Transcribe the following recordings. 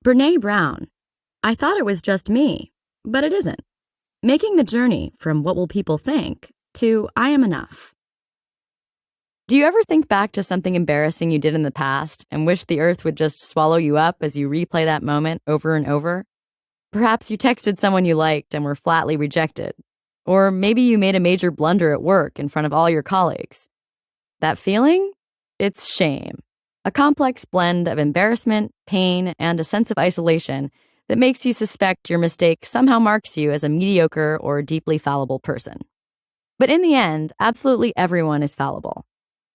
Brené Brown. I thought it was just me, but it isn't. Making the journey from what will people think to I am enough. Do you ever think back to something embarrassing you did in the past and wish the earth would just swallow you up as you replay that moment over and over? Perhaps you texted someone you liked and were flatly rejected. Or maybe you made a major blunder at work in front of all your colleagues. That feeling? It's shame. A complex blend of embarrassment, pain, and a sense of isolation that makes you suspect your mistake somehow marks you as a mediocre or deeply fallible person. But in the end, absolutely everyone is fallible.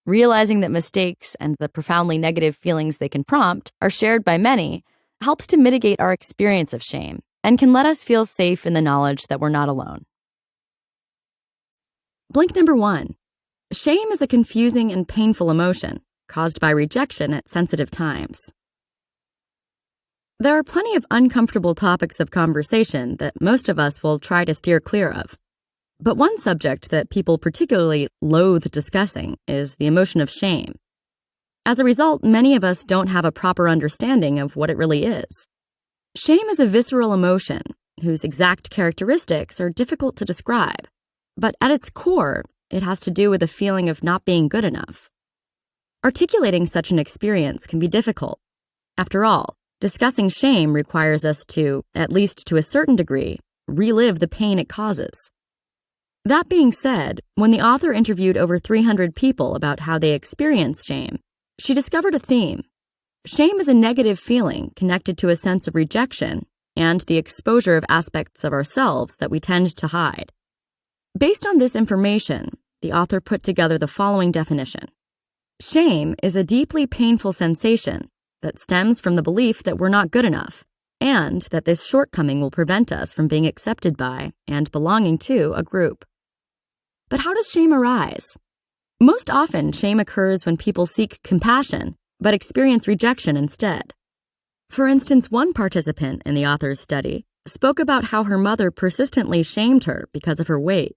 Realizing that mistakes and the profoundly negative feelings they can prompt are shared by many helps to mitigate our experience of shame and can let us feel safe in the knowledge that we're not alone. Blink number 1. Shame is a confusing and painful emotion caused by rejection at sensitive times. There are plenty of uncomfortable topics of conversation that most of us will try to steer clear of. But one subject that people particularly loathe discussing is the emotion of shame. As a result, many of us don't have a proper understanding of what it really is. Shame is a visceral emotion whose exact characteristics are difficult to describe, but at its core, it has to do with a feeling of not being good enough. Articulating such an experience can be difficult. After all, discussing shame requires us to, at least to a certain degree, relive the pain it causes. That being said, when the author interviewed over 300 people about how they experience shame, she discovered a theme. Shame is a negative feeling connected to a sense of rejection and the exposure of aspects of ourselves that we tend to hide. Based on this information, the author put together the following definition. Shame is a deeply painful sensation that stems from the belief that we're not good enough, and that this shortcoming will prevent us from being accepted by and belonging to a group. But how does shame arise? Most often, shame occurs when people seek compassion, but experience rejection instead. For instance, one participant in the author's study spoke about how her mother persistently shamed her because of her weight.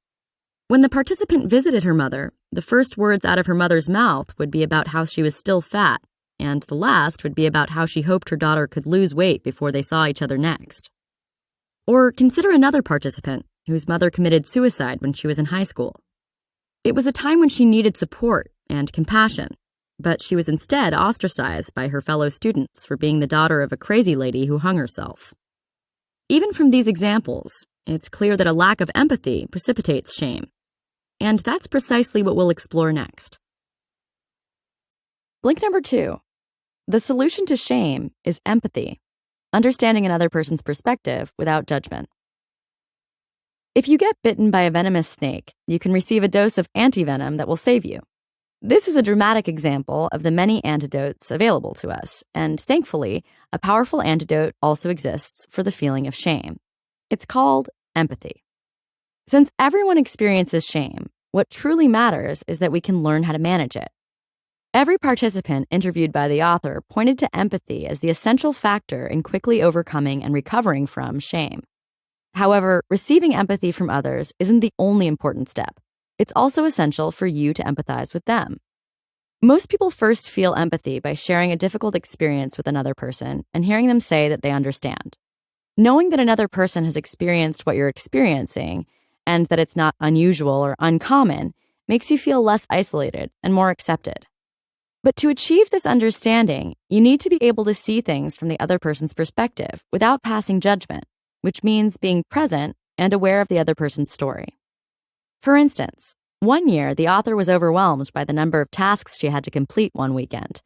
When the participant visited her mother, the first words out of her mother's mouth would be about how she was still fat, and the last would be about how she hoped her daughter could lose weight before they saw each other next. Or consider another participant whose mother committed suicide when she was in high school. It was a time when she needed support and compassion, but she was instead ostracized by her fellow students for being the daughter of a crazy lady who hung herself. Even from these examples, it's clear that a lack of empathy precipitates shame. And that's precisely what we'll explore next. Blink number 2. The solution to shame is empathy, understanding another person's perspective without judgment. If you get bitten by a venomous snake, you can receive a dose of antivenom that will save you. This is a dramatic example of the many antidotes available to us, and thankfully, a powerful antidote also exists for the feeling of shame. It's called empathy. Since everyone experiences shame, what truly matters is that we can learn how to manage it. Every participant interviewed by the author pointed to empathy as the essential factor in quickly overcoming and recovering from shame. However, receiving empathy from others isn't the only important step. It's also essential for you to empathize with them. Most people first feel empathy by sharing a difficult experience with another person and hearing them say that they understand. Knowing that another person has experienced what you're experiencing and that it's not unusual or uncommon makes you feel less isolated and more accepted. But to achieve this understanding, you need to be able to see things from the other person's perspective without passing judgment, which means being present and aware of the other person's story. For instance, one year the author was overwhelmed by the number of tasks she had to complete one weekend.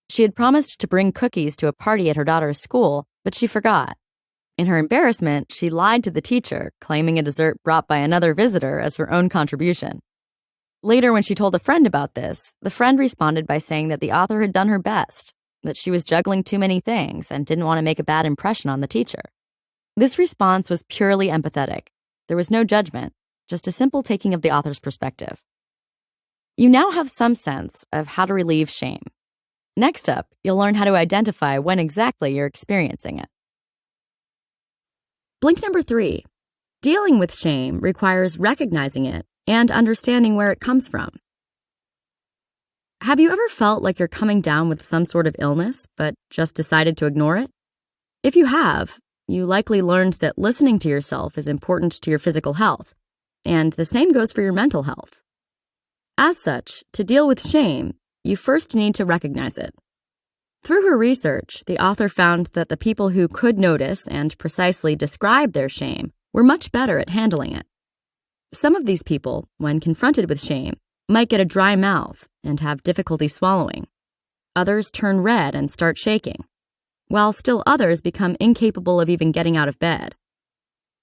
She had promised to bring cookies to a party at her daughter's school, but she forgot. In her embarrassment, she lied to the teacher, claiming a dessert brought by another visitor as her own contribution. Later, when she told a friend about this, the friend responded by saying that the author had done her best, that she was juggling too many things and didn't want to make a bad impression on the teacher. This response was purely empathetic. There was no judgment, just a simple taking of the author's perspective. You now have some sense of how to relieve shame. Next up, you'll learn how to identify when exactly you're experiencing it. Blink number 3. Dealing with shame requires recognizing it and understanding where it comes from. Have you ever felt like you're coming down with some sort of illness, but just decided to ignore it? If you have, you likely learned that listening to yourself is important to your physical health, and the same goes for your mental health. As such, to deal with shame, you first need to recognize it. Through her research, the author found that the people who could notice and precisely describe their shame were much better at handling it. Some of these people, when confronted with shame, might get a dry mouth and have difficulty swallowing. Others turn red and start shaking, while still others become incapable of even getting out of bed.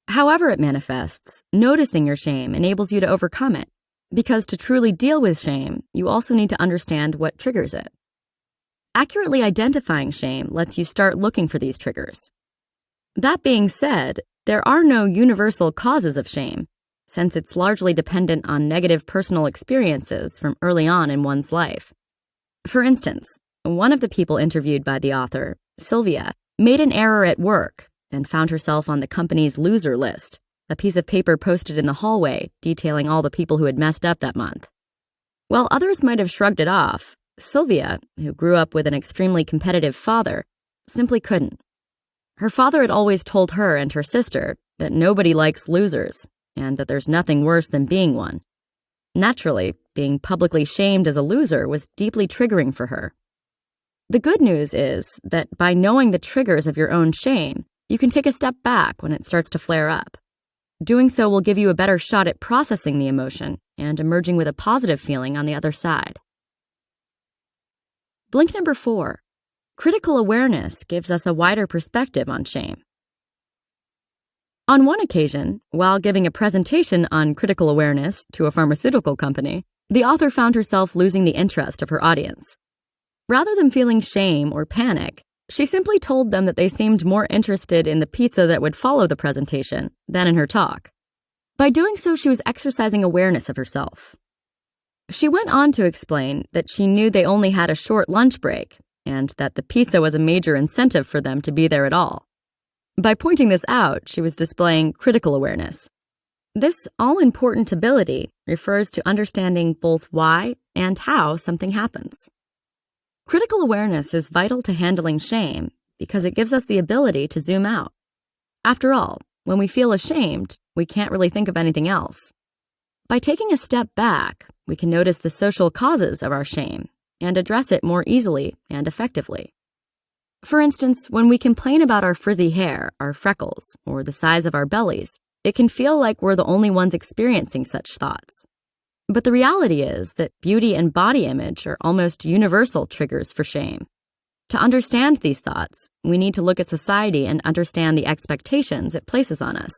However it manifests, noticing your shame enables you to overcome it, because to truly deal with shame, you also need to understand what triggers it. Accurately identifying shame lets you start looking for these triggers. That being said, there are no universal causes of shame, since it's largely dependent on negative personal experiences from early on in one's life. For instance, one of the people interviewed by the author, Sylvia, made an error at work and found herself on the company's loser list, a piece of paper posted in the hallway detailing all the people who had messed up that month. While others might have shrugged it off, Sylvia, who grew up with an extremely competitive father, simply couldn't. Her father had always told her and her sister that nobody likes losers, and that there's nothing worse than being one. Naturally, being publicly shamed as a loser was deeply triggering for her. The good news is that by knowing the triggers of your own shame, you can take a step back when it starts to flare up. Doing so will give you a better shot at processing the emotion and emerging with a positive feeling on the other side. Blink number 4. Critical awareness gives us a wider perspective on shame. On one occasion, while giving a presentation on critical awareness to a pharmaceutical company, the author found herself losing the interest of her audience. Rather than feeling shame or panic, she simply told them that they seemed more interested in the pizza that would follow the presentation than in her talk. By doing so, she was exercising awareness of herself. She went on to explain that she knew they only had a short lunch break and that the pizza was a major incentive for them to be there at all. By pointing this out, she was displaying critical awareness. This all-important ability refers to understanding both why and how something happens. Critical awareness is vital to handling shame because it gives us the ability to zoom out. After all, when we feel ashamed, we can't really think of anything else. By taking a step back, we can notice the social causes of our shame and address it more easily and effectively. For instance, when we complain about our frizzy hair, our freckles, or the size of our bellies, it can feel like we're the only ones experiencing such thoughts. But the reality is that beauty and body image are almost universal triggers for shame. To understand these thoughts, we need to look at society and understand the expectations it places on us.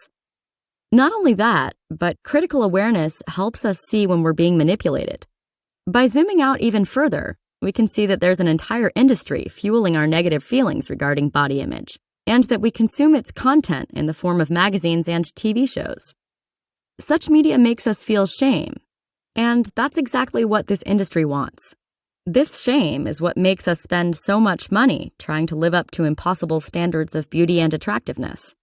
Not only that, but critical awareness helps us see when we're being manipulated. By zooming out even further, we can see that there's an entire industry fueling our negative feelings regarding body image, and that we consume its content in the form of magazines and TV shows. Such media makes us feel shame, and that's exactly what this industry wants. This shame is what makes us spend so much money trying to live up to impossible standards of beauty and attractiveness.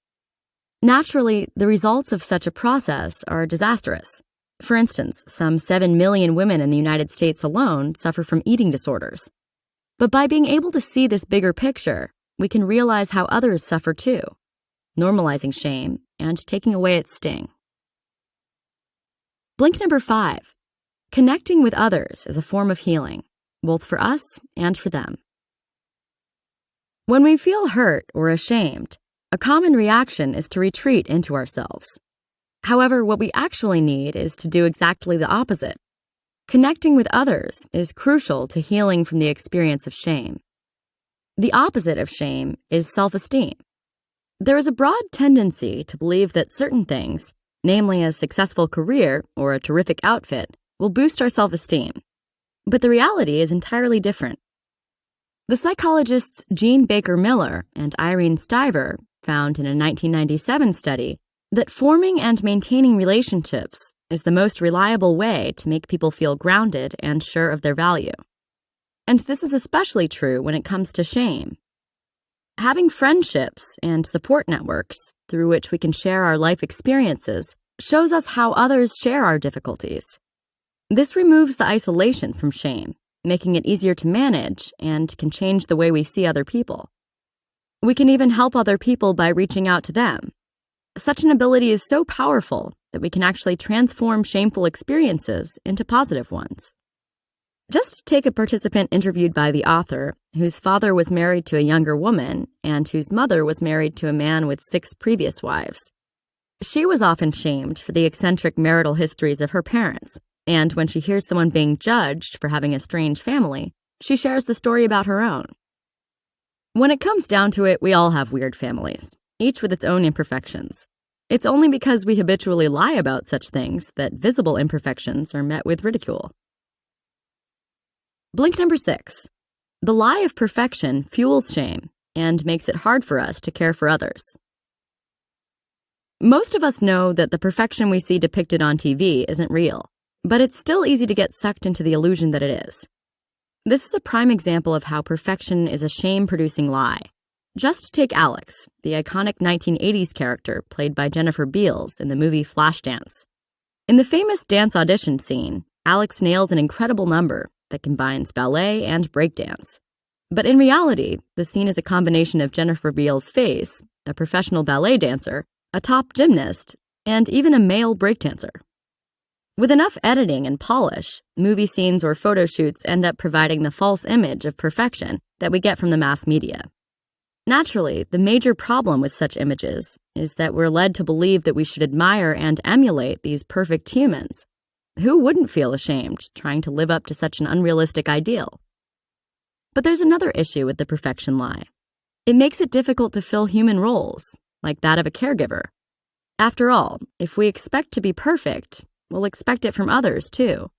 Naturally, the results of such a process are disastrous. For instance, some 7 million women in the United States alone suffer from eating disorders. But by being able to see this bigger picture, we can realize how others suffer too, normalizing shame and taking away its sting. Blink number 5. Connecting with others is a form of healing, both for us and for them. When we feel hurt or ashamed, a common reaction is to retreat into ourselves. However, what we actually need is to do exactly the opposite. Connecting with others is crucial to healing from the experience of shame. The opposite of shame is self-esteem. There is a broad tendency to believe that certain things, namely a successful career or a terrific outfit, will boost our self-esteem. But the reality is entirely different. The psychologists Jean Baker Miller and Irene Stiver found in a 1997 study that forming and maintaining relationships is the most reliable way to make people feel grounded and sure of their value. And this is especially true when it comes to shame. Having friendships and support networks through which we can share our life experiences shows us how others share our difficulties. This removes the isolation from shame, making it easier to manage and can change the way we see other people. We can even help other people by reaching out to them. Such an ability is so powerful that we can actually transform shameful experiences into positive ones. Just take a participant interviewed by the author, whose father was married to a younger woman and whose mother was married to a man with 6 previous wives. She was often shamed for the eccentric marital histories of her parents, and when she hears someone being judged for having a strange family, she shares the story about her own. When it comes down to it, we all have weird families, each with its own imperfections. It's only because we habitually lie about such things that visible imperfections are met with ridicule. Blink number 6. The lie of perfection fuels shame and makes it hard for us to care for others. Most of us know that the perfection we see depicted on TV isn't real, but it's still easy to get sucked into the illusion that it is. This is a prime example of how perfection is a shame-producing lie. Just take Alex, the iconic 1980s character played by Jennifer Beals in the movie Flashdance. In the famous dance audition scene, Alex nails an incredible number that combines ballet and breakdance. But in reality, the scene is a combination of Jennifer Beals' face, a professional ballet dancer, a top gymnast, and even a male breakdancer. With enough editing and polish, movie scenes or photo shoots end up providing the false image of perfection that we get from the mass media. Naturally, the major problem with such images is that we're led to believe that we should admire and emulate these perfect humans. Who wouldn't feel ashamed trying to live up to such an unrealistic ideal? But there's another issue with the perfection lie. It makes it difficult to fill human roles, like that of a caregiver. After all, if we expect to be perfect, we'll expect it from others too.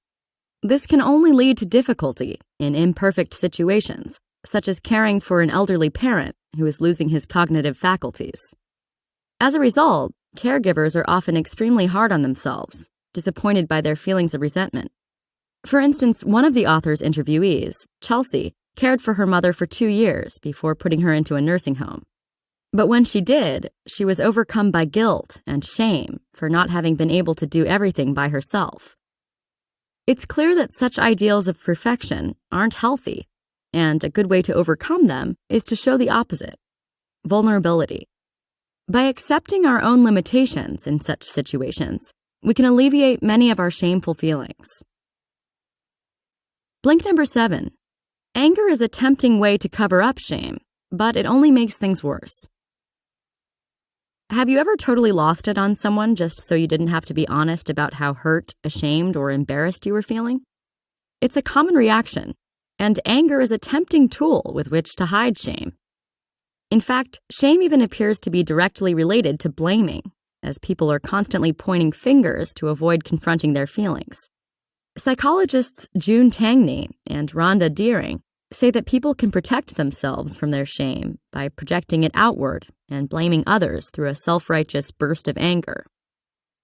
This can only lead to difficulty in imperfect situations, such as caring for an elderly parent who is losing his cognitive faculties. As a result, caregivers are often extremely hard on themselves, disappointed by their feelings of resentment. For instance, one of the author's interviewees, Chelsea, cared for her mother for 2 years before putting her into a nursing home. But when she did, she was overcome by guilt and shame for not having been able to do everything by herself. It's clear that such ideals of perfection aren't healthy, and a good way to overcome them is to show the opposite: vulnerability. By accepting our own limitations in such situations, we can alleviate many of our shameful feelings. Blink number 7. Anger is a tempting way to cover up shame, but it only makes things worse. Have you ever totally lost it on someone just so you didn't have to be honest about how hurt, ashamed, or embarrassed you were feeling? It's a common reaction, and anger is a tempting tool with which to hide shame. In fact, shame even appears to be directly related to blaming, as people are constantly pointing fingers to avoid confronting their feelings. Psychologists June Tangney and Rhonda Deering say that people can protect themselves from their shame by projecting it outward and blaming others through a self-righteous burst of anger.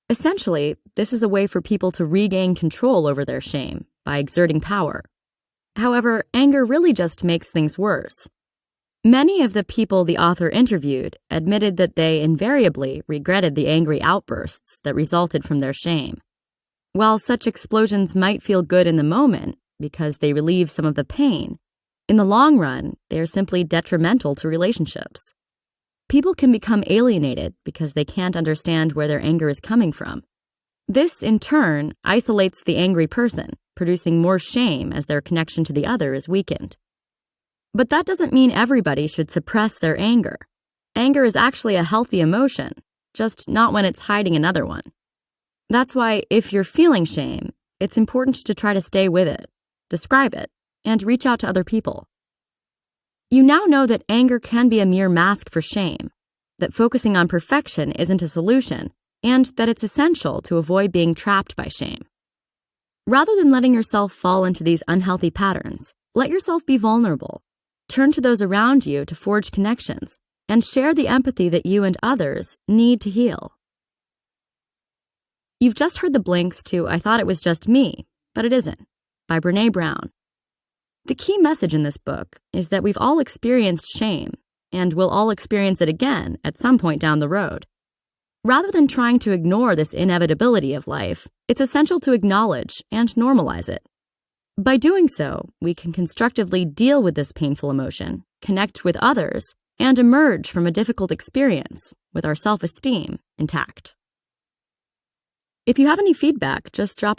Essentially, this is a way for people to regain control over their shame by exerting power. However, anger really just makes things worse. Many of the people the author interviewed admitted that they invariably regretted the angry outbursts that resulted from their shame. While such explosions might feel good in the moment because they relieve some of the pain, in the long run, they are simply detrimental to relationships. People can become alienated because they can't understand where their anger is coming from. This, in turn, isolates the angry person, producing more shame as their connection to the other is weakened. But that doesn't mean everybody should suppress their anger. Anger is actually a healthy emotion, just not when it's hiding another one. That's why, if you're feeling shame, it's important to try to stay with it, describe it, and reach out to other people. You now know that anger can be a mere mask for shame, that focusing on perfection isn't a solution, and that it's essential to avoid being trapped by shame. Rather than letting yourself fall into these unhealthy patterns, let yourself be vulnerable. Turn to those around you to forge connections, and share the empathy that you and others need to heal. You've just heard the blinks to I Thought It Was Just Me, But It Isn't, by Brené Brown. The key message in this book is that we've all experienced shame, and we'll all experience it again at some point down the road. Rather than trying to ignore this inevitability of life, it's essential to acknowledge and normalize it. By doing so, we can constructively deal with this painful emotion, connect with others, and emerge from a difficult experience with our self-esteem intact. If you have any feedback, just drop us